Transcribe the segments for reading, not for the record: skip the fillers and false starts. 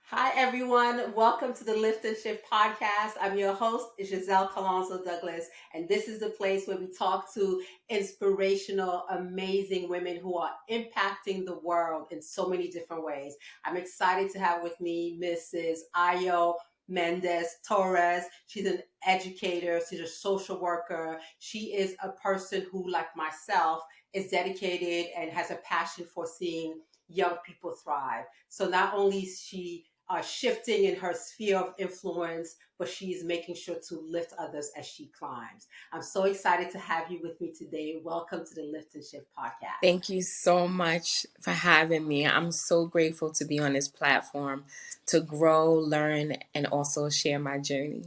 Hi, everyone. Welcome to the Lift and Shift podcast. I'm your host, Giselle Calonzo Douglas, and this is the place where we talk to inspirational, amazing women who are impacting the world in so many different ways. I'm excited to have with me Mrs. Ayo Mendez-Torres. She's an educator, she's a social worker. She is a person who, like myself, is dedicated and has a passion for seeing young people thrive. So not only is she shifting in her sphere of influence, but she's making sure to lift others as she climbs. I'm so excited to have you with me today. Welcome to the Lift and Shift podcast. Thank you so much for having me. I'm so grateful to be on this platform to grow, learn, and also share my journey.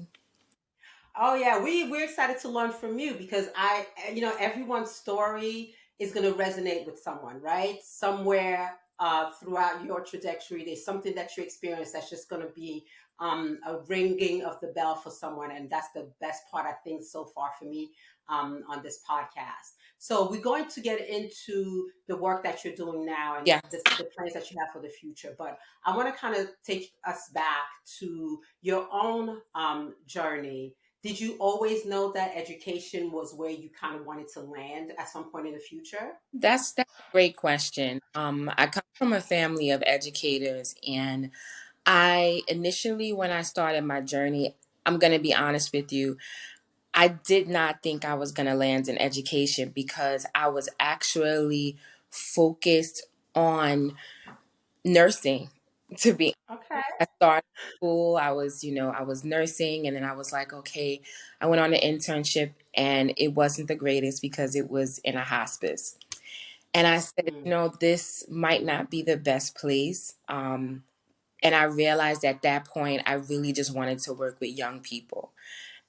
Oh yeah, we're excited to learn from you because everyone's story is going to resonate with someone, right? Somewhere throughout your trajectory, there's something that you experience that's just going to be a ringing of the bell for someone, and that's the best part I think so far for me on this podcast. So we're going to get into the work that you're doing now and Yes, the plans that you have for the future, but I want to kind of take us back to your own journey. Did you always know that education was where you kind of wanted to land at some point in the future? that's a great question. I come from a family of educators, and I initially, when I started my journey, I'm going to be honest with you, I did not think I was going to land in education because I was actually focused on nursing, to be Okay. I started school. I was nursing, and then I was like, okay, I went on an internship, and it wasn't the greatest because it was in a hospice. And I said, Mm, this might not be the best place. And I realized at that point, I really just wanted to work with young people.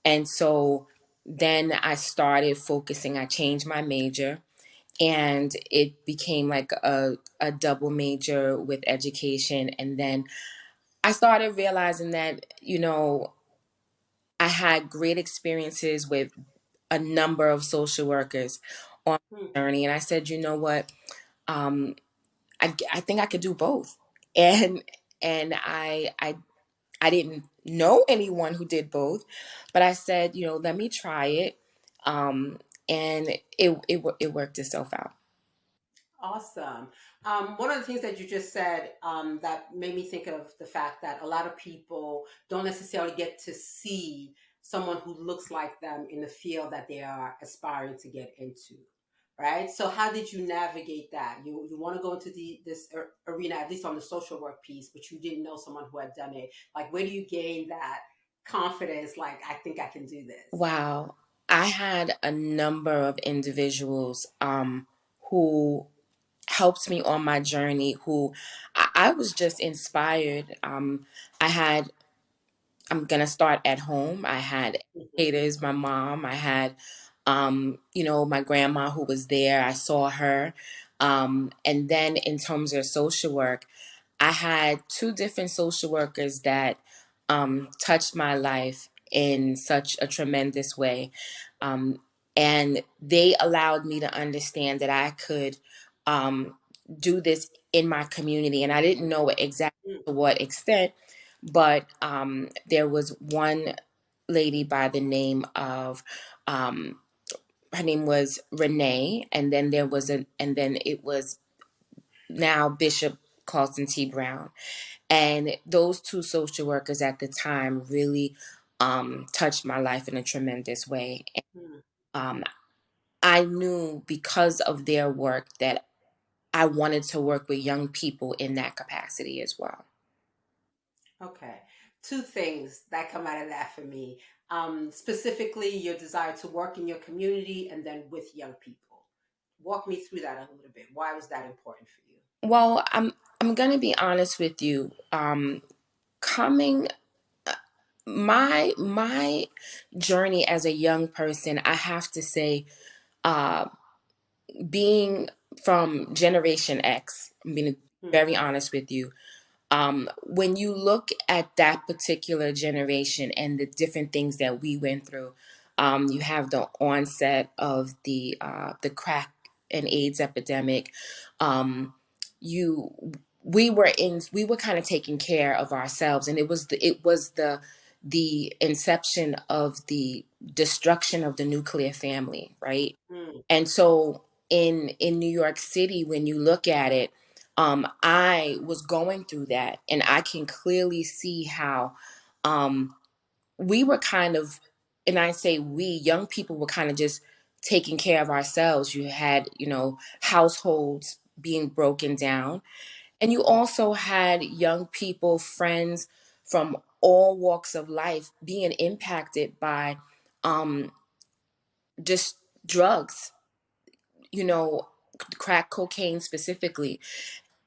And so then I started focusing, I changed my major, and it became like a double major with education. And then I started realizing that, I had great experiences with a number of social workers on mm. my journey. And I said, you know what? Um, I think I could do both. And and I didn't know anyone who did both, but I said, let me try it. Um, and it worked itself out. Awesome. One of the things that you just said that made me think of the fact that a lot of people don't necessarily get to see someone who looks like them in the field that they are aspiring to get into, right? So, how did you navigate that? You want to go into this arena, at least on the social work piece, but you didn't know someone who had done it. Like, where do you gain that confidence? Like, I think I can do this. Wow. I had a number of individuals who helped me on my journey, who I was just inspired. I had I'm gonna start at home. I had Mhm. educators, my mom, I had my grandma who was there. I saw her. And then in terms of social work, I had two different social workers that touched my life in such a tremendous way. Um, and they allowed me to understand that I could um, do this in my community. And I didn't know exactly Mm. to what extent, but there was one lady by the name of, um, her name was Renee, and then and then it was now Bishop Carlton T. Brown. And those two social workers at the time really touched my life in a tremendous way. Mm. Um, I knew because of their work that I wanted to work with young people in that capacity as well. Okay. Two things that come out of that for me. Specifically, your desire to work in your community and then with young people. Walk me through that a little bit. Why was that important for you? Well, I'm gonna be honest with you. Coming my journey as a young person, I have to say, uh, being from Generation X, I'm being Mm, very honest with you. When you look at that particular generation and the different things that we went through, you have the onset of the crack and AIDS epidemic. Um, you we were kind of taking care of ourselves, and it was the inception of the destruction of the nuclear family, right? Mm. And so in New York City, when you look at it, I was going through that, and I can clearly see how um, we were kind of, and I say we, young people were kind of just taking care of ourselves. You had, households being broken down, and you also had young people, friends from all walks of life being impacted by um, just drugs, you know, crack cocaine specifically,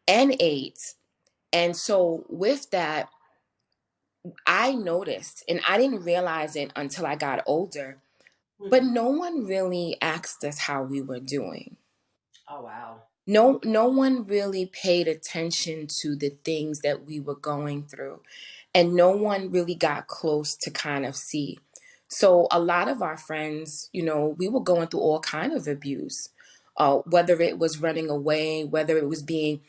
and AIDS. And so with that, I noticed, and I didn't realize it until I got older, but Hmm. no one really asked us how we were doing. Oh, wow. No one really paid attention to the things that we were going through, and no one really got close to kind of see. So a lot of our friends, we were going through all kind of abuse, whether it was running away, whether it was being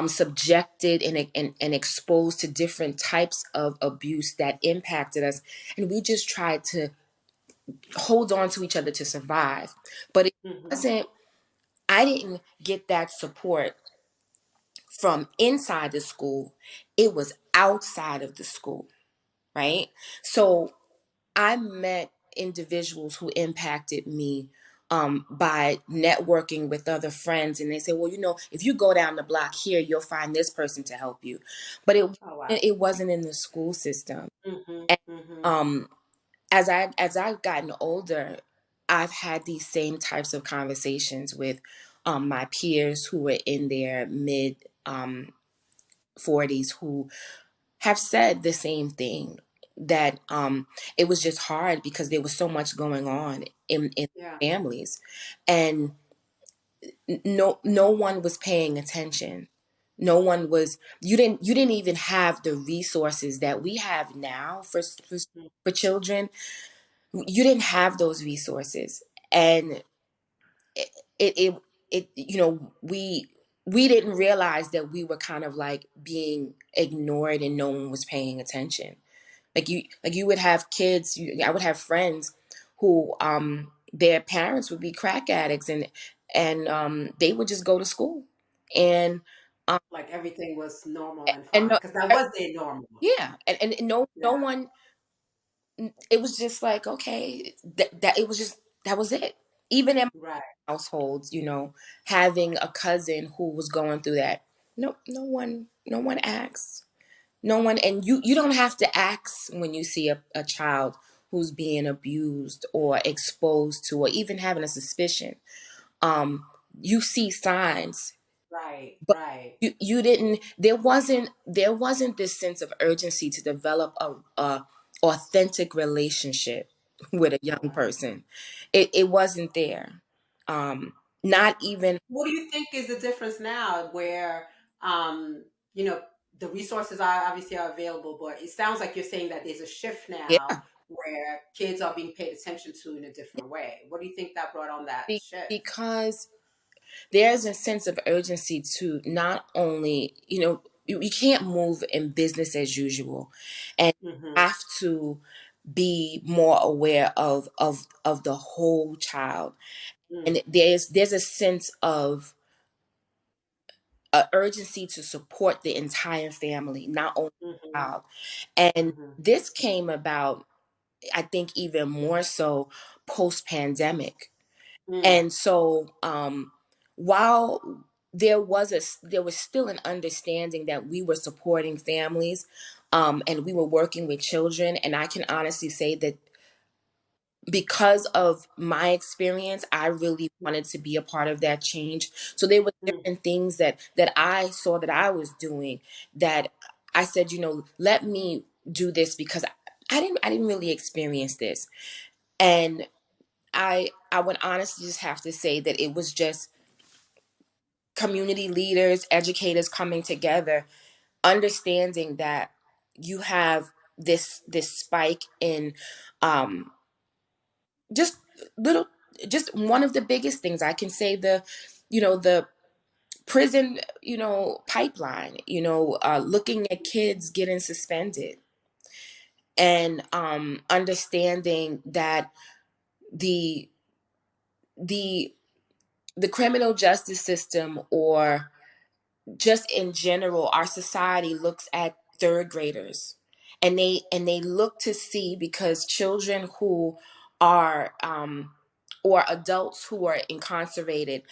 subjected and exposed to different types of abuse that impacted us, and we just tried to hold on to each other to survive. But it Hmm. wasn't. I didn't get that support from inside the school. It was outside of the school, right? So I met individuals who impacted me by networking with other friends, and they say, well, if you go down the block here, you'll find this person to help you. But Oh, wow. it wasn't in the school system. Hmm. And Hmm. um, as I've gotten older, I've had these same types of conversations with my peers who were in their mid 40s, who have said the same thing, that it was just hard because there was so much going on in Yeah. families, and no one was paying attention. No one was. You didn't even have the resources that we have now for children. You didn't have those resources, and it it, we didn't realize that we were kind of like being ignored and no one was paying attention. Like you would have kids. I would have friends who their parents would be crack addicts, and they would just go to school, and um Like everything was normal and and fine no, because that was their normal. yeah, and no Yeah. one. It was just like, okay, that it was just, that was it. Even in Right. households, having a cousin who was going through that. No one asks. No one, and you don't have to ask when you see a child who's being abused or exposed to, or even having a suspicion. Um, you see signs, Right. but Right. you didn't. There wasn't this sense of urgency to develop a authentic relationship with a Oh, young wow. person. It wasn't there. Um, not even. What do you think is the difference now where, um, you know, the resources are obviously are available, but it sounds like you're saying that there's a shift now Yeah, where kids are being paid attention to in a different way. What do you think that brought on that shift? because there's a sense of urgency to not only, you can't move in business as usual, and Hmm. have to be more aware of the whole child. Mm. And there's a sense of urgency to support the entire family, not only the Hmm. child. And Hmm. this came about, I think, even more so post pandemic. Mm. And so, while there was still an understanding that we were supporting families, and we were working with children, and I can honestly say that because of my experience, I really wanted to be a part of that change. So there were Mm. different things that I saw that I was doing, that I said, let me do this, because I didn't really experience this. And I would honestly just have to say that it was just community leaders, educators coming together, understanding that you have this spike in um just little just one of the biggest things I can say, the prison, pipeline, looking at kids getting suspended, and understanding that the the the criminal justice system, or just in general, our society looks at third graders, and they look to see, because children who are or adults who are incarcerated,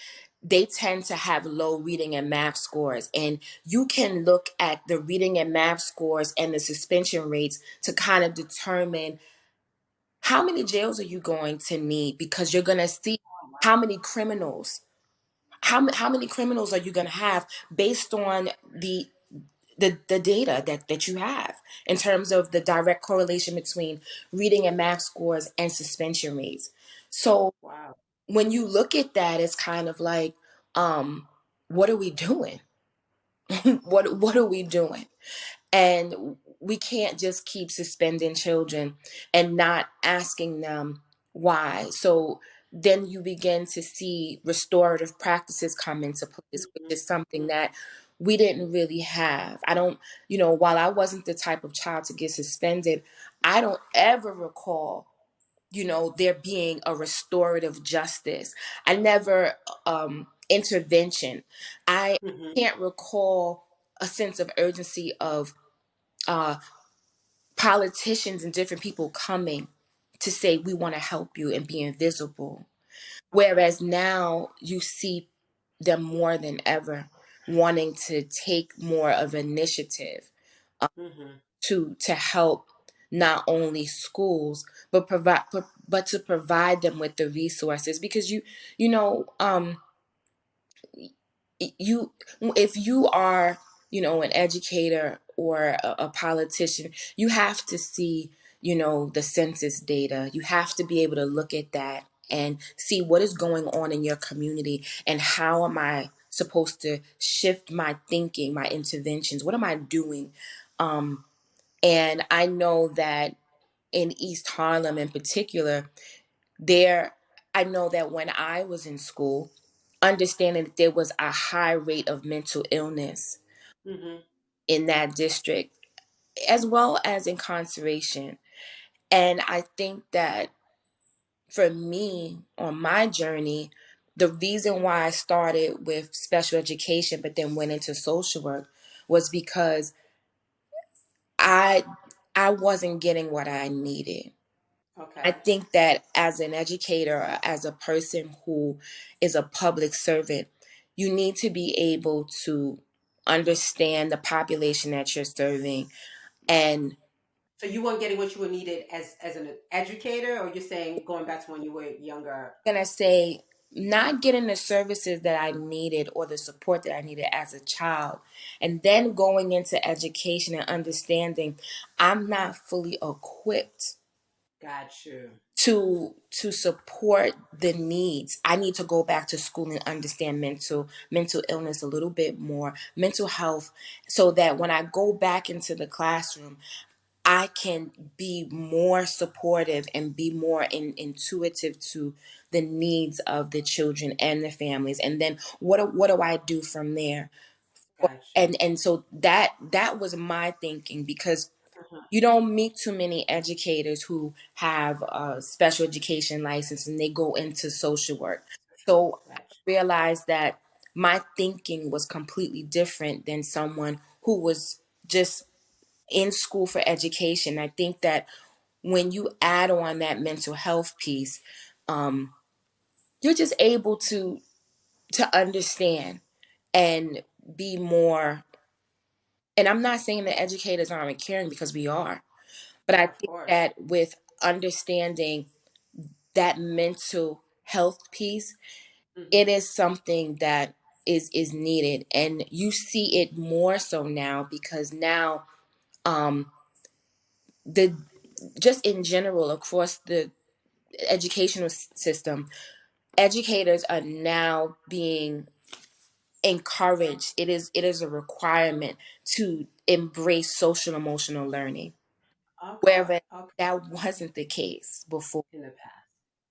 they tend to have low reading and math scores, and you can look at the reading and math scores and the suspension rates to kind of determine how many jails are you going to need, because you're going to see how many criminals, how many criminals are you going to have based on the data that you have, in terms of the direct correlation between reading and math scores and suspension rates. So Wow. when you look at that, it's kind of like, what are we doing? What are we doing? And we can't just keep suspending children and not asking them why. So then you begin to see restorative practices come into place, which Mhm, is something mhm, that we didn't really have. I don't, while I wasn't the type of child to get suspended, I don't ever recall, there being a restorative justice. I never, intervention. I mhm. can't recall a sense of urgency of uh, politicians and different people coming to say, we want to help you, and being visible. Okay. Whereas now you see them more than ever wanting to take more of initiative, Mhm. to help not only schools, but but to provide them with the resources, because you know you if you are, an educator or a politician, you have to see, the census data. You have to be able to look at that and see what is going on in your community, and how am I supposed to shift my thinking, my interventions, what am I doing. And I know that in East Harlem in particular, there, I know that when I was in school, understanding that there was a high rate of mental illness Mhm. in that district, as well as incarceration. And I think that for me, on my journey, the reason why I started with special education but then went into social work was because I I wasn't getting what I needed. I Okay. think that as an educator, or as a person who is a public servant, you need to be able to understand the population that you're serving. And So you weren't getting what you were needed as an educator, or you're saying going back to when you were younger? I'm going to say, not getting the services that I needed or the support that I needed as a child, and then going into education and understanding I'm not fully equipped Got you. to support the needs. I need to go back to school and understand mental illness a little bit more, mental health, so that when I go back into the classroom, I can be more supportive and be more intuitive to the needs of the children and the families. And then what do I do from there? Got you. And so that was my thinking, because Uh-huh. you don't meet too many educators who have a special education license and they go into social work. So I Got realized that my thinking was completely different than someone who was just in school for education. I think that when you add on that mental health piece, um, you're just able to understand and be more. And I'm not saying that educators aren't caring, because we are. But I Of think course. that with understanding that mental health piece, Hmm. it is something that is needed. And you see it more so now, because now, um the just in general across the educational system, educators are now being encouraged. It is a requirement to embrace social emotional learning, Okay. whereas Okay. that wasn't the case before. In the past.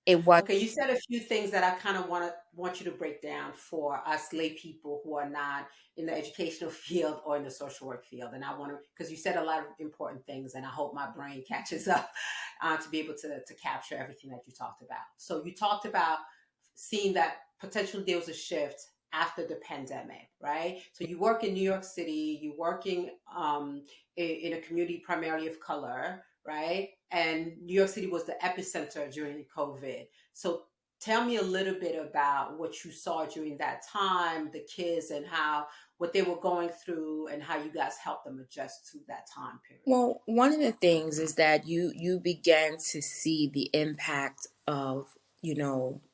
It was. Okay, you said a few things that I kind of want you to break down for us lay people who are not in the educational field or in the social work field. And I want to, because you said a lot of important things, and I hope my brain catches up to be able to capture everything that you talked about. So you talked about seeing that potentially there was a shift after the pandemic, right? So you work in New York City, you're working in a community primarily of color, right? And New York City was the epicenter during COVID. So tell me a little bit about what you saw during that time, the kids, and how what they were going through, and how you guys helped them adjust to that time period. Well, one of the things is that you began to see the impact of,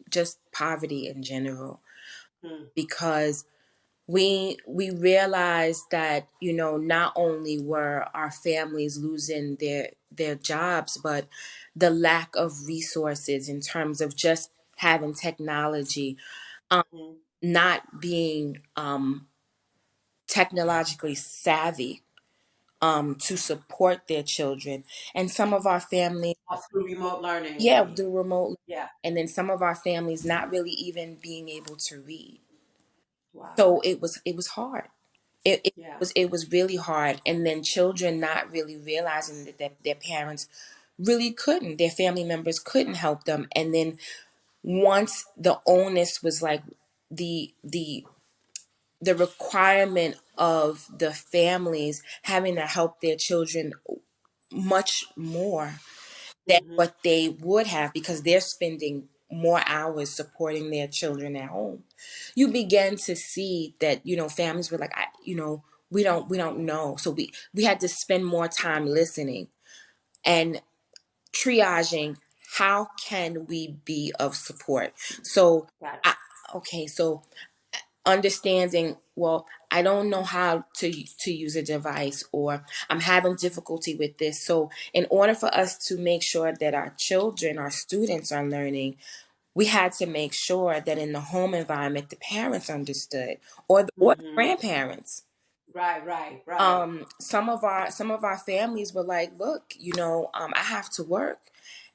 just poverty in general, Mm, because we realized that, not only were our families losing their jobs, but the lack of resources in terms of just having technology, um, mm. not being technologically savvy to support their children. And some of our families, Through remote learning, you yeah, mean? the remote, Yeah. and then some of our families not really even being able to read. Wow. So it was hard. It Yeah. it was really hard. And then children not really realizing that their parents really couldn't, their family members couldn't help them. And then once the onus was like the the the requirement of the families having to help their children much more than Mm-hmm. what they would have, because they're spending more hours supporting their children at home. You begin to see that, families were like, we don't know. So we had to spend more time listening and triaging, how can we be of support. So Got it. I, okay, so understanding, well, I don't know how to use a device, or I'm having difficulty with this. So in order for us to make sure that our children, our students are learning, we had to make sure that in the home environment the parents understood, or the Mm-hmm. grandparents. Right, right, right. Some of our families were like, look, I have to work,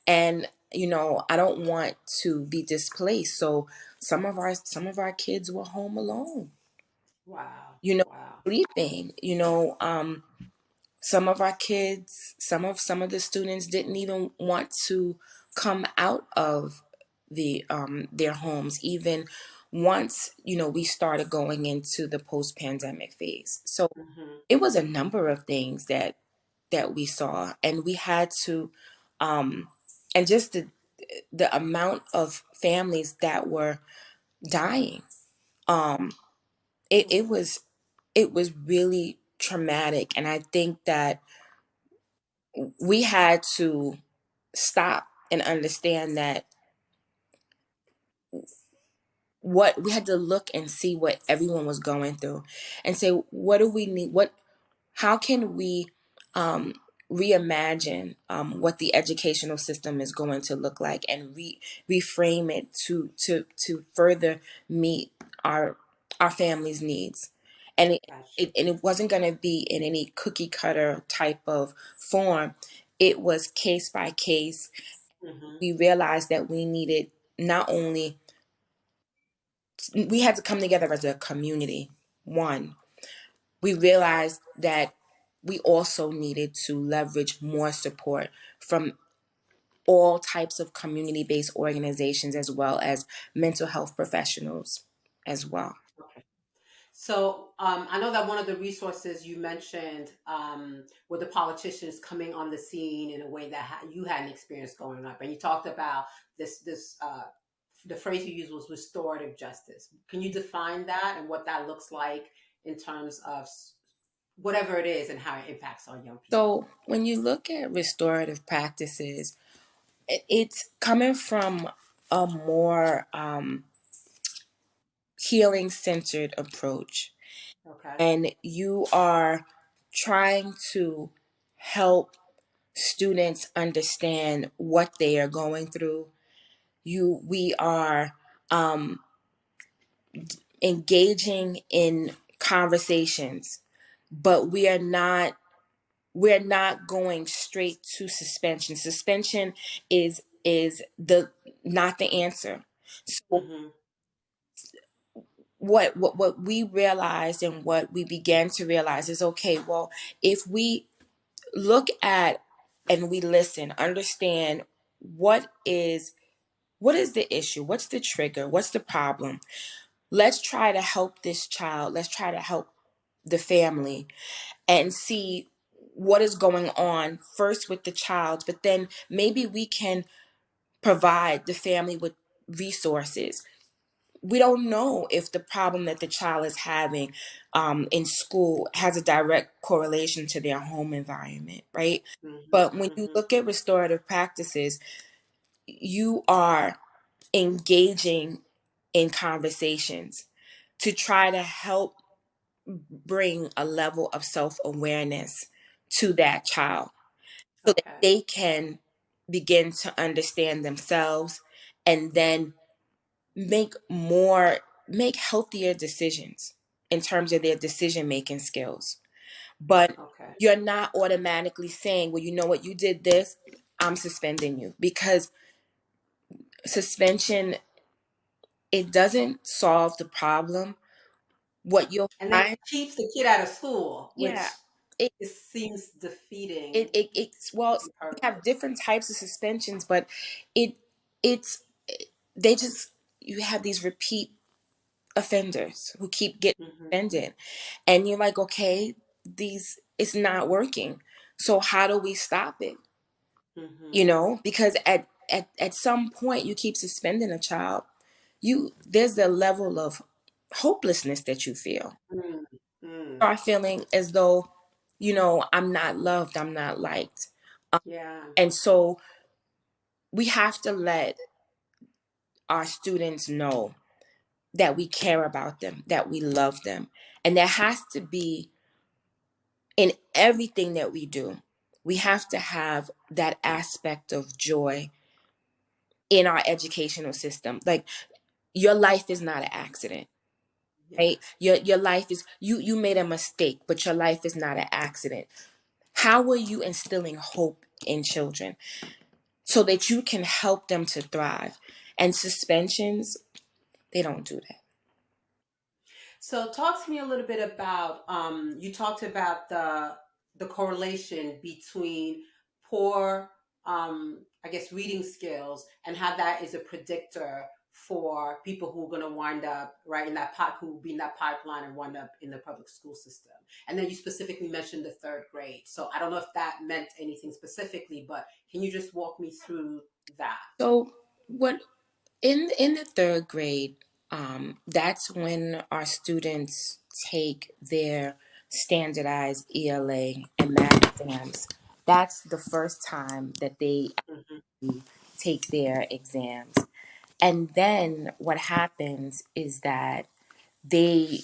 and I don't want to be displaced. So some of our kids were home alone, Wow, you know, wow. sleeping. Some of our kids, some of the students didn't even want to come out of their homes, even once we started going into the post-pandemic phase. So Mm-hmm. it was a number of things that we saw, and we had to, um and just the amount of families that were dying. um it, Mm. it was it was really traumatic, and I think that we had to stop and understand that, what we had to look and see what everyone was going through, and say, what do we need, how can we um, reimagine what the educational system is going to look like, and reframe it to further meet our our families' needs. And Gotcha. it wasn't going to be in any cookie cutter type of form. It was case by case. Mm-hmm. We realized that we needed, not only, we had to come together as a community. One, we realized that we also needed to leverage more support from all types of community-based organizations, as well as mental health professionals as well. Okay. So I know that one of the resources you mentioned were the politicians coming on the scene in a way that you hadn't experienced growing up, and you talked about this. The phrase you used was restorative justice. Can you define that and what that looks like in terms of whatever it is and how it impacts our young people? So when you look at restorative practices, it's coming from a more healing centered approach, Okay. and you are trying to help students understand what they are going through. We are um, engaging in conversations, but we're not going straight to suspension. Suspension is is the not the answer. So Mm-hmm. what we realized and what we began to realize is, okay, well, if we look at and we listen, understand what is the issue, what's the trigger, what's the problem, let's try to help this child, let's try to help the family and see what is going on first with the child, but then maybe we can provide the family with resources. We don't know if the problem that the child is having in school has a direct correlation to their home environment, right? Mm-hmm. But when you Mm-hmm. look at restorative practices, you are engaging in conversations to try to help bring a level of self awareness to that child so that Okay. they can begin to understand themselves and then make make healthier decisions in terms of their decision making skills. But Okay. you're not automatically saying, well, you know what, you did this, I'm suspending you, because suspension, it doesn't solve the problem. What you'll And then find, it keeps the kid out of school, which yeah, it it seems defeating it's, well, the we have purpose. different types of suspensions, but it it's they just, you have these repeat offenders who keep getting Mm-hmm. suspended, and you're like, okay, these, it's not working, so how do we stop it? Mm-hmm. You know, because at some point you keep suspending a child, you, there's a level of hopelessness that you feel, Mm-hmm. start feeling as though, you know, I'm not loved, I'm not liked. Yeah. And so we have to let our students know that we care about them, that we love them. And there has to be, in everything that we do, we have to have that aspect of joy in our educational system. Like, your life is not an accident, Yeah. right? Your life is, you made a mistake, but your life is not an accident. How are you instilling hope in children so that you can help them to thrive? And suspensions, they don't do that. So talk to me a little bit about you talked about the correlation between poor I guess reading skills and how that is a predictor for people who are going to wind up right in that pot, who will be in that pipeline and wind up in the public school system. And then you specifically mentioned the third grade. So I don't know if that meant anything specifically, but can you just walk me through that? So what, in the third grade, that's when our students take their standardized ELA and math exams. That's the first time that they Hmm. take their exams. And then what happens is that they,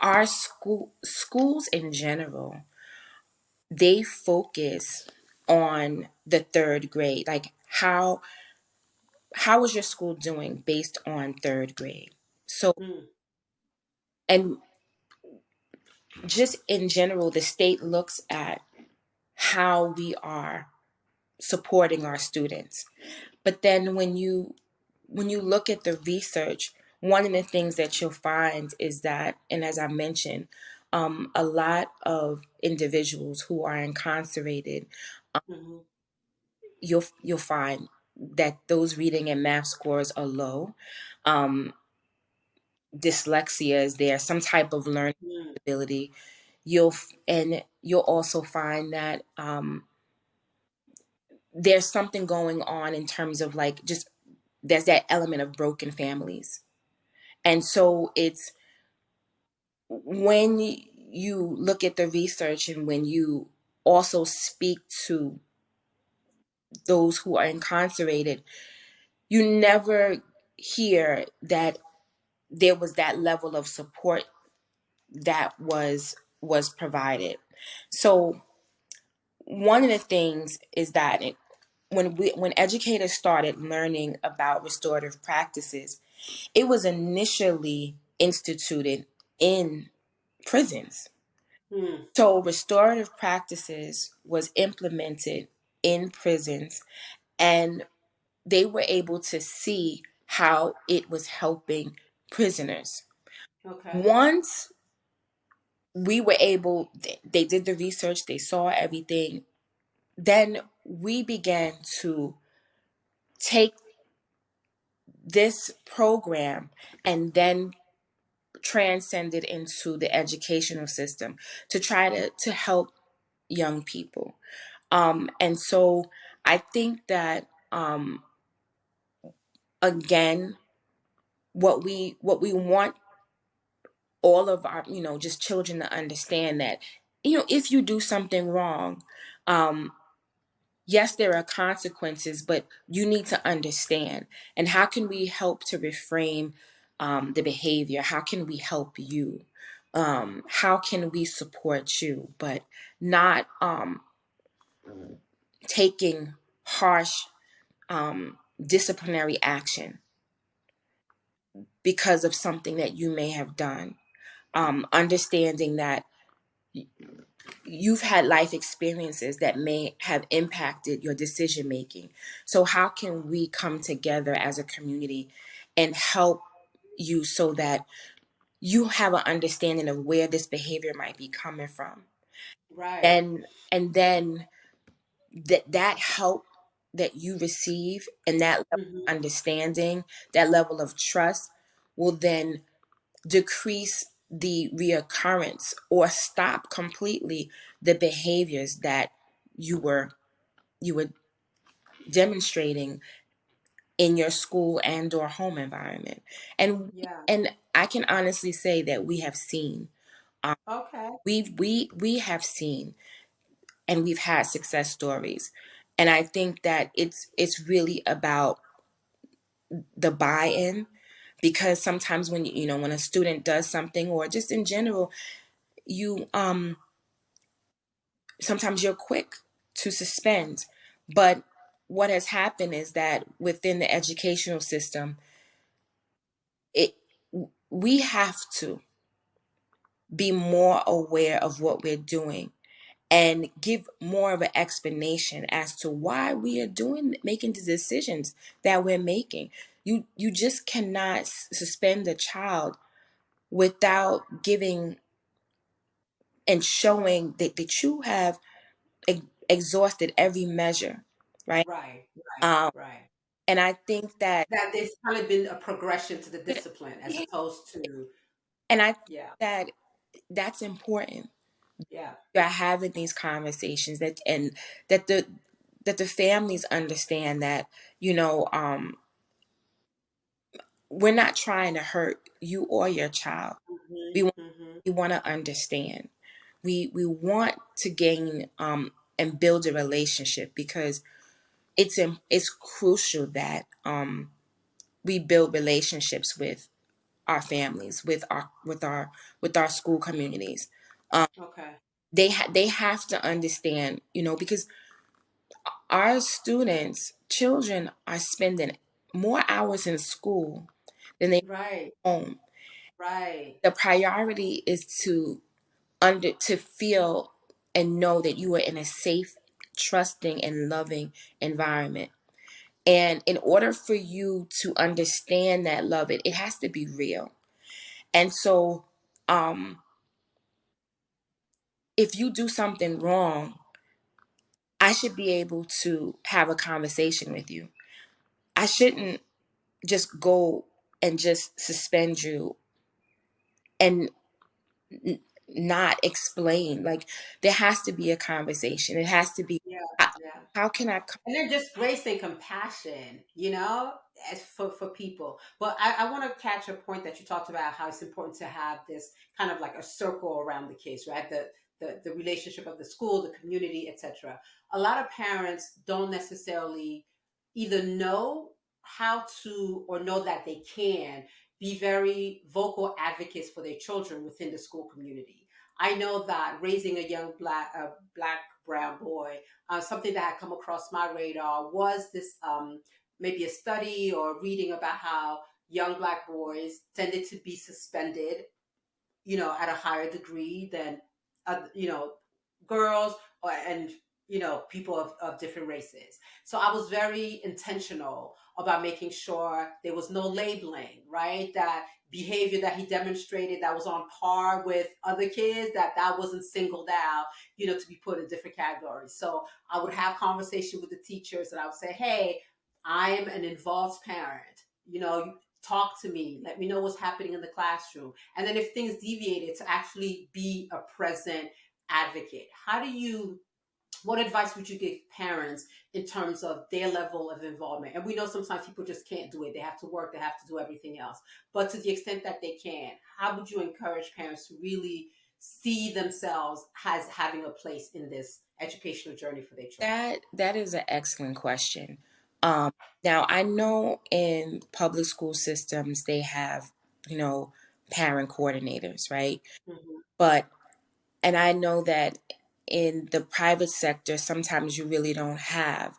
our schools in general, they focus on the third grade. Like, how is your school doing based on third grade? So, Mm, and just in general, the state looks at how we are supporting our students. But then when you look at the research, one of the things that you'll find is that, and as I mentioned, a lot of individuals who are incarcerated, hmm. you'll find that those reading and math scores are low. Um, Dyslexia is there, some type of learning Mm, disability. And you'll also find that there's something going on in terms of, like, just there's that element of broken families. And so it's, when you look at the research and when you also speak to those who are incarcerated, you never hear that there was that level of support that was provided. So one of the things is that when educators started learning about restorative practices, it was initially instituted in prisons. mm, So restorative practices was implemented in prisons, and they were able to see how it was helping prisoners. Okay. Once we were able, they did the research, they saw everything, then we began to take this program and then transcend it into the educational system to try to help young people. And so I think that, again, what we want all of our, just children to understand that, if you do something wrong, um, yes, there are consequences, but you need to understand. And how can we help to reframe the behavior? How can we help you? How can we support you? But not taking harsh disciplinary action because of something that you may have done. Understanding that you've had life experiences that may have impacted your decision making. So, how can we come together as a community and help you so that you have an understanding of where this behavior might be coming from? Right. And then that help that you receive and that level of Hmm. understanding, that level of trust will then decrease the reoccurrence or stop completely the behaviors that you were demonstrating in your school and or home environment. and Yeah. and I can honestly say that we have seen, um, Okay. we have seen, and we've had success stories. And I think that it's really about the buy-in, because sometimes when when a student does something, or just in general, you sometimes you're quick to suspend. But what has happened is that within the educational system, it we have to be more aware of what we're doing and give more of an explanation as to why we are making the decisions that we're making. You just cannot suspend a child without giving and showing that you have exhausted every measure, right? Right. Right. Um, Right. and I think that, That there's kind of been a progression to the yeah, discipline as yeah, opposed to, and I think yeah. that that's important. Yeah. You're having these conversations, that the that the families understand that, you know um we're not trying to hurt you or your child. Hmm. we want, Hmm. we want to understand. We want to gain and build a relationship, because it's crucial that we build relationships with our families, with our school communities. um Okay. they have to understand, because our students, children, are spending more hours in school than they Right. are home. Right. The priority is to feel and know that you are in a safe, trusting, and loving environment. And in order for you to understand that love, it has to be real. And so, um, if you do something wrong, I should be able to have a conversation with you. I shouldn't just go and just suspend you and n- not explain. Like, there has to be a conversation. It has to be, Yeah. how, Yeah. how can I And then just grace and compassion, as for people. But I want to catch a point that you talked about, how it's important to have this kind of like a circle around the kids, right? The relationship of the school, the community, etc. A lot of parents don't necessarily either know how to, or know that they can be very vocal advocates for their children within the school community. I know that raising a young black brown boy, something that had come across my radar was this, maybe a study or reading about how young black boys tended to be suspended, at a higher degree than, girls, and people of different races. So I was very intentional about making sure there was no labeling, right? That behavior that he demonstrated that was on par with other kids, that wasn't singled out, to be put in different categories. So I would have conversation with the teachers and I would say, hey, I am an involved parent. Talk to me, let me know what's happening in the classroom. And then if things deviated, to actually be a present advocate. What advice would you give parents in terms of their level of involvement? And we know sometimes people just can't do it. They have to work, they have to do everything else. But to the extent that they can, how would you encourage parents to really see themselves as having a place in this educational journey for their children? That is an excellent question. Um, Now I know in public school systems they have, you know, parent coordinators, right? Mm-hmm. But and I know that in the private sector sometimes you really don't have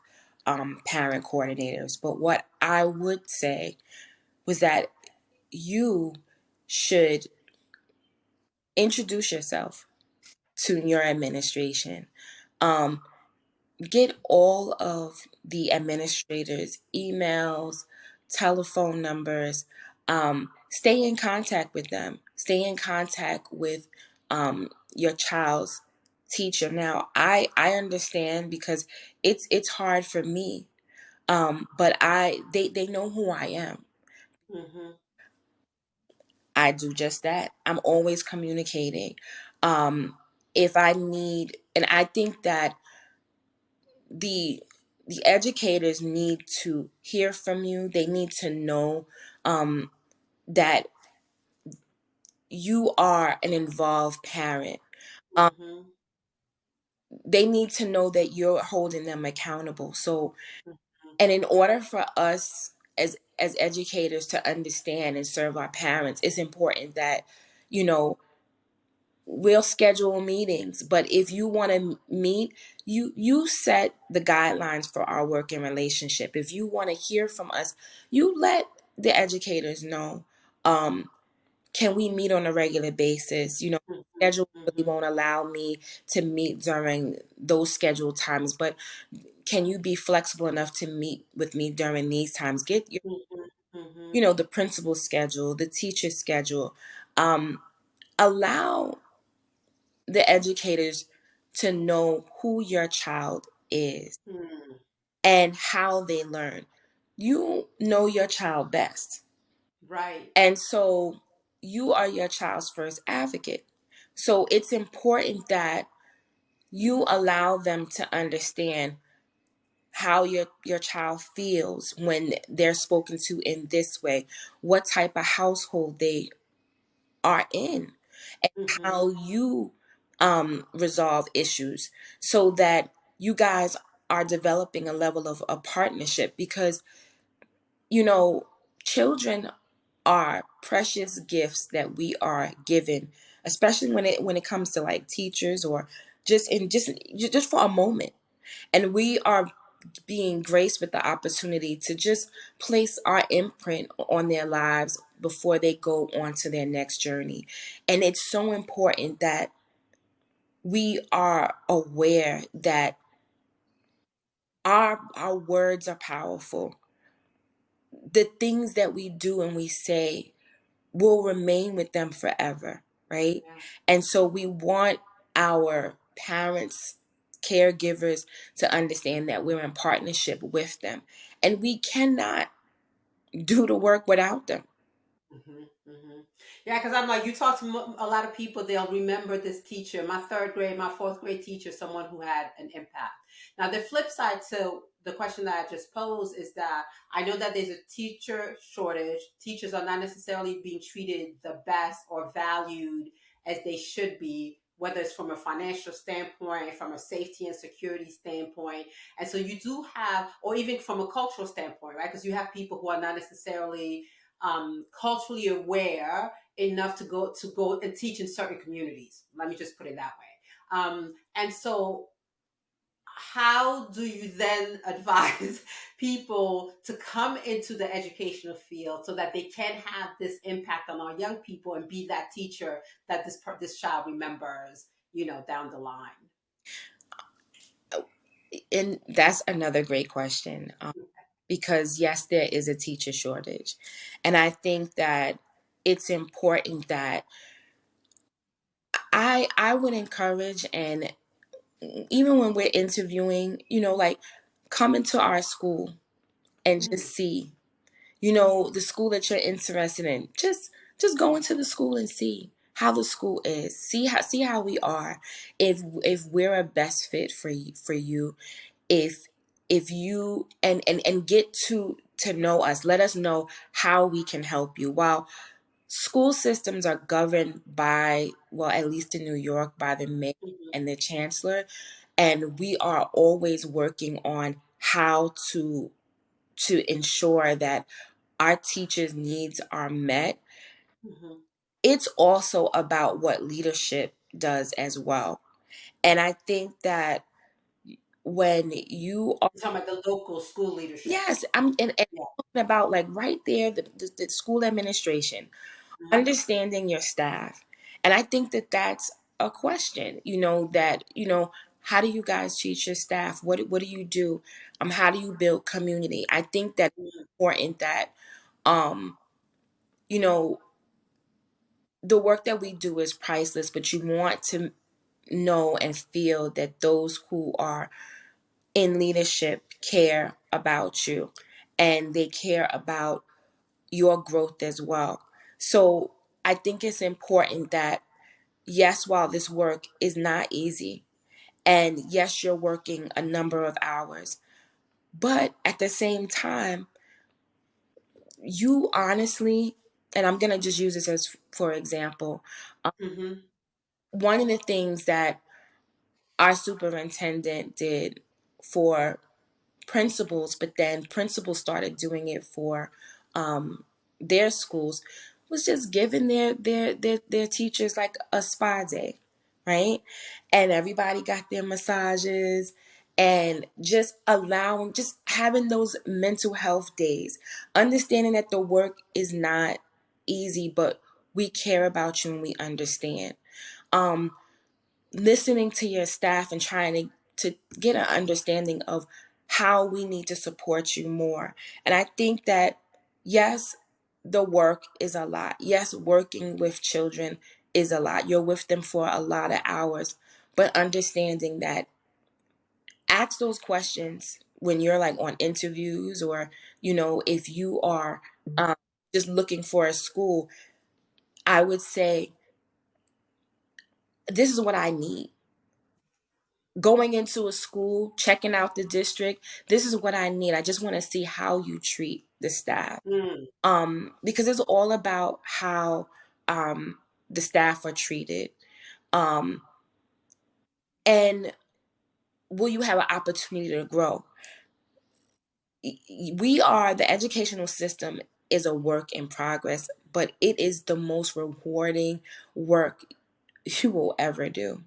parent coordinators. But what I would say was that you should introduce yourself to your administration. Um, get all of the administrators' emails, telephone numbers, stay in contact with them, stay in contact with your child's teacher. Now, I understand because it's hard for me, but they know who I am. Mm-hmm. I do just that. I'm always communicating. Um, if I need, and I think that the the educators need to hear from you. They need to know um, that you are an involved parent. Um, Mm-hmm. they need to know that you're holding them accountable. So, and in order for us as educators to understand and serve our parents, it's important that you know we'll schedule meetings, but if you want to meet, you set the guidelines for our working relationship. If you want to hear from us, you let the educators know, um can we meet on a regular basis? Schedule really Mm-hmm. won't allow me to meet during those scheduled times, but can you be flexible enough to meet with me during these times? Get your, Mm-hmm. Mm-hmm. the principal's schedule, the teacher's schedule. Allow the educators to know who your child is Mm. and how they learn. You know your child best. Right. And so you are your child's first advocate. So it's important that you allow them to understand how your child feels when they're spoken to in this way, what type of household they are in, and Mm-hmm. how you resolve issues so that you guys are developing a level of a partnership because you know children are precious gifts that we are given, especially when it comes to like teachers or just for a moment, and we are being graced with the opportunity to just place our imprint on their lives before they go on to their next journey. And it's so important that we are aware that our words are powerful. The things that we do and we say will remain with them forever, right? Yeah. And so we want our parents, caregivers to understand that we're in partnership with them. And we cannot do the work without them. Hmm. Hmm. Yeah, because I'm like, you talk to a lot of people, they'll remember this teacher, my third grade, my fourth grade teacher, someone who had an impact. Now, the flip side to the question that I just posed is that I know that there's a teacher shortage. Teachers are not necessarily being treated the best or valued as they should be, whether it's from a financial standpoint, from a safety and security standpoint. And so you do have, or even from a cultural standpoint, right? Because you have people who are not necessarily culturally aware enough to go and teach in certain communities. Let me just put it that way. And so, how do you then advise people to come into the educational field so that they can have this impact on our young people and be that teacher that this child remembers, down the line? And that's another great question, because yes, there is a teacher shortage, and I think that it's important that I would encourage, and even when we're interviewing, like, come into our school and Mm, just see, the school that you're interested in. Just go into the school and see how the school is. See how we are. If we're a best fit for you, if you and get to know us. Let us know how we can help you. While school systems are governed by, well, at least in New York, by the mayor mhm, and the chancellor, and we are always working on how to ensure that our teachers' needs are met. mhm. It's also about what leadership does as well. And I think that when you are, You're talking about the local school leadership. yes, and Yeah. talking about, like, right there, the school administration, Mhm, understanding your staff. And I think that that's a question, that, how do you guys treat your staff? What do you do? How do you build community? I think that it's mhm, important that, um, you know, the work that we do is priceless, but you want to know and feel that those who are in leadership care about you, and they care about your growth as well. So I think it's important that, yes, while this work is not easy, and yes, you're working a number of hours, but at the same time, you honestly, and I'm going to just use this as for example, mhm, one of the things that our superintendent did for principals, but then principals started doing it for um, their schools, was just giving their teachers like a spa day, right? And everybody got their massages, and just having those mental health days, understanding that the work is not easy, but we care about you and we understand. Um, Listening to your staff and trying to get an understanding of how we need to support you more. And I think that, yes, the work is a lot. Yes, working with children is a lot. You're with them for a lot of hours, but understanding that, ask those questions when you're like on interviews, or, if you are um, just looking for a school. I would say, this is what I need. Going into a school, checking out the district, this is what I need. I just want to see how you treat the staff. mm. Because it's all about how the staff are treated. Um, and will you have an opportunity to grow? The educational system is a work in progress, but it is the most rewarding work you will ever do.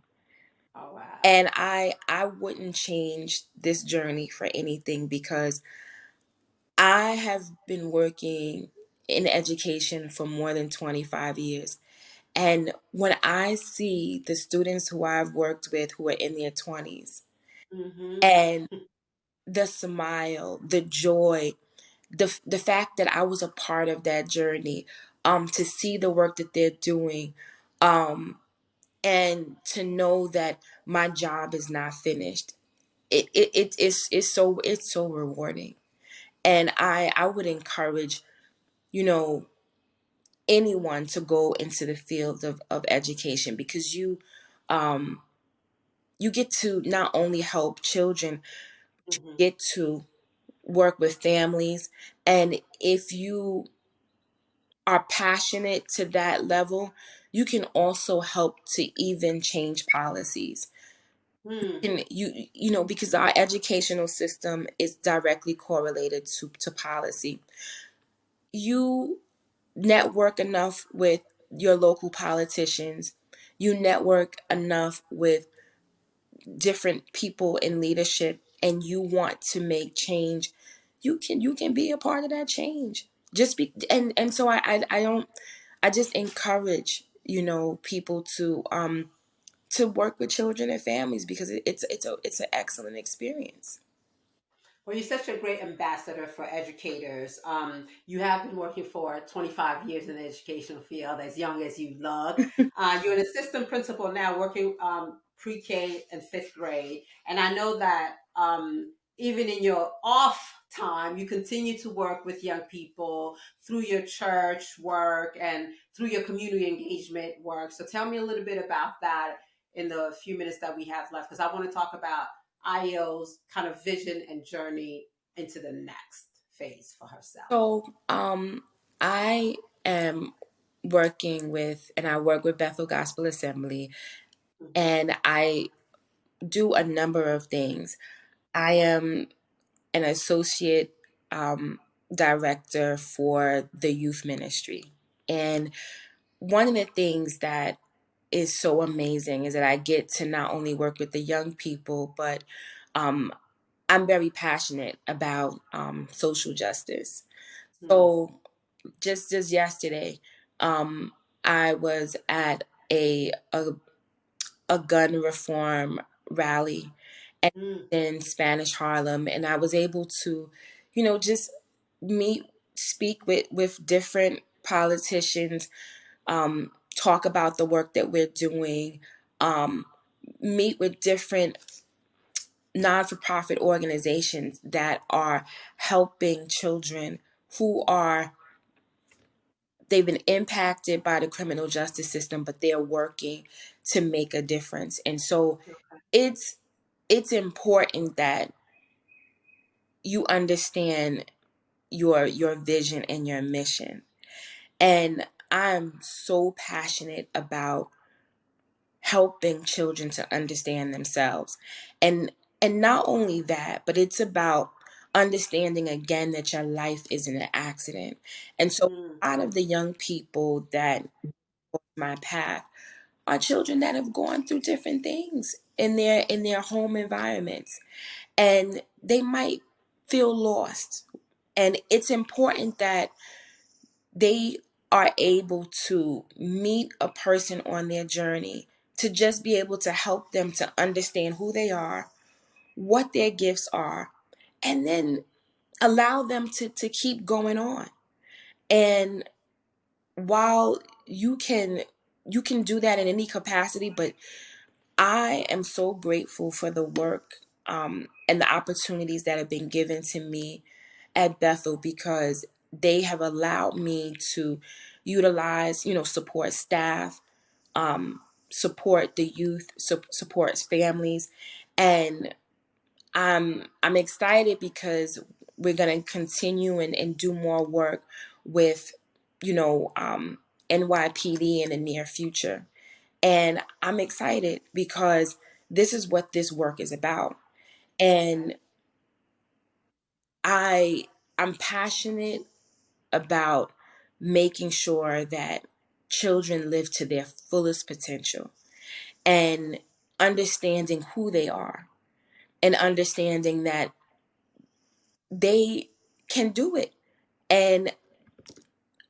Oh wow. And I wouldn't change this journey for anything, because I have been working in education for more than 25 years. And when I see the students who I've worked with who are in their 20s, Mhm. and the smile, the joy, the fact that I was a part of that journey, to see the work that they're doing, um, and to know that my job is not finished, it's so rewarding. And I would encourage, you know, anyone to go into the field of education, because um, you get to not only help children, Mhm. get to work with families. And if you are passionate to that level, you can also help to even change policies. Mm. And because our educational system is directly correlated to policy. You network enough with your local politicians, you network enough with different people in leadership, and you want to make change, you can be a part of that change. Just be and so I don't I just encourage, people to to work with children and families because it's an excellent experience. Well, you're such a great ambassador for educators. You have been working for 25 years in the educational field, as young as you look. You're an assistant principal now, working pre-K and fifth grade. And I know that even in your off time, you continue to work with young people through your church work and through your community engagement work. So tell me a little bit about that in the few minutes that we have left, because I want to talk about Ayo's kind of vision and journey into the next phase for herself. So, I am working with, and I work with Bethel Gospel Assembly, Mm-hmm. and I do a number of things. I am an associate director for the youth ministry. And one of the things that is so amazing is that I get to not only work with the young people, but um, I'm very passionate about social justice. Mm-hmm. So just yesterday, I was at a gun reform rally and in Spanish Harlem, and I was able to, just meet, speak with different politicians, talk about the work that we're doing, um, meet with different non-for-profit organizations that are helping children who are they've been impacted by the criminal justice system, but they're working to make a difference. And so it's it's important that you understand your vision and your mission. And I'm so passionate about helping children to understand themselves. And and not only that, but it's about understanding again that your life isn't an accident. And so Mm-hmm. a lot of the young people that cross my path are children that have gone through different things in their home environments, and they might feel lost. And it's important that they are able to meet a person on their journey to just be able to help them to understand who they are, what their gifts are, and then allow them to keep going on. And while you can do that in any capacity, but I am so grateful for the work and the opportunities that have been given to me at Bethel because they have allowed me to utilize, support staff, support the youth, support families, and I'm excited because we're gonna continue and do more work with, you know, um, NYPD in the near future. And I'm excited because this is what this work is about. Okay. And I I'm passionate about making sure that children live to their fullest potential and understanding who they are and understanding that they can do it. And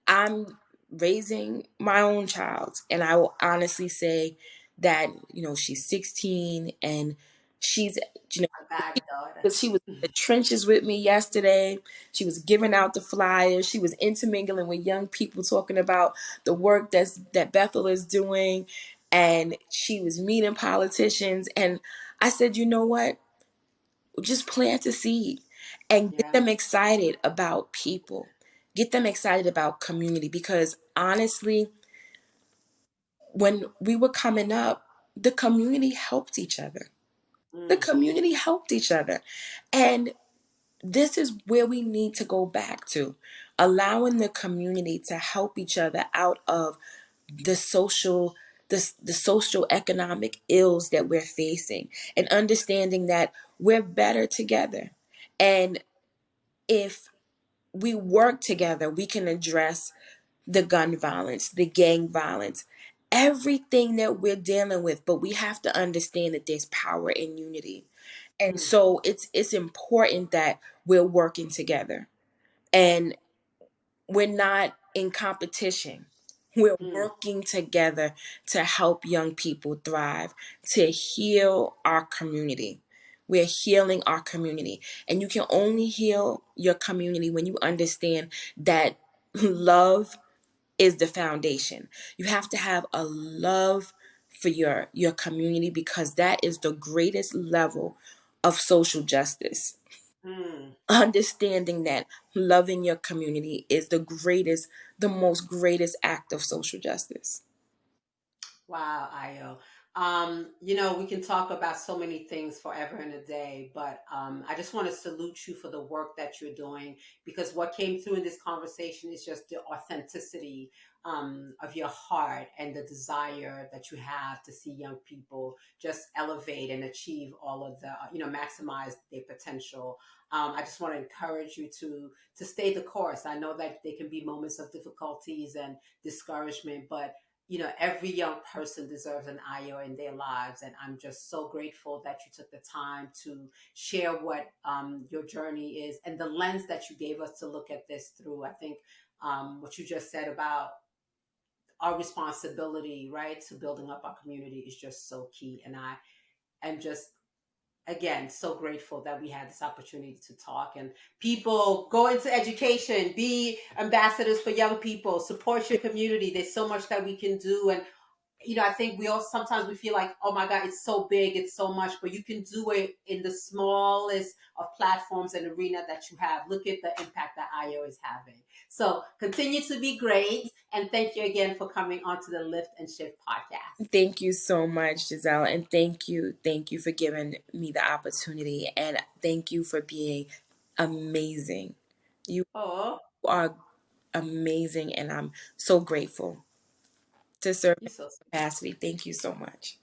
I'm raising my own child, and I will honestly say that she's 16 and she's you know My bad daughter. because she was in the trenches with me yesterday. She was giving out the flyers. She was intermingling with young people, talking about the work that Bethel is doing, and she was meeting politicians. And I said, you know what? Just plant a seed and get Yeah. them excited about people. Get them excited about community because honestly, when we were coming up, the community helped each other. The Mm. community helped each other. And this is where we need to go back to allowing the community to help each other out of the the social economic ills that we're facing and understanding that we're better together. And if we work together, we can address the gun violence, the gang violence, everything that we're dealing with. But we have to understand that there's power in unity. And Mm. so it's important that we're working together and we're not in competition. We're Mm, working together to help young people thrive, to heal our community. We're healing our community. And you can only heal your community when you understand that love is the foundation. You have to have a love for your community, because that is the greatest level of social justice. mm. Understanding that loving your community is the most greatest act of social justice. Wow, Ayo. We can talk about so many things forever and a day, but I just want to salute you for the work that you're doing, because what came through in this conversation is just the authenticity of your heart and the desire that you have to see young people just elevate and achieve all of the, maximize their potential. I just want to encourage you to stay the course. I know that there can be moments of difficulties and discouragement, but every young person deserves an Ayo in their lives. And I'm just so grateful that you took the time to share what your journey is and the lens that you gave us to look at this through. I think what you just said about our responsibility, right, to building up our community is just so key. And I am just, again, so grateful that we had this opportunity to talk. And people, go into education, be ambassadors for young people, support your community. There's so much that we can do. And I think we all sometimes we feel like, oh my God, it's so big, it's so much, but you can do it in the smallest of platforms and arena that you have. Look at the impact that IO is having. So continue to be great, and thank you again for coming onto the Lift and Shift podcast. Thank you so much, Giselle, and thank you for giving me the opportunity, and thank you for being amazing. You Oh, are amazing, and I'm so grateful to serve you're in so that capacity. Thank you so much.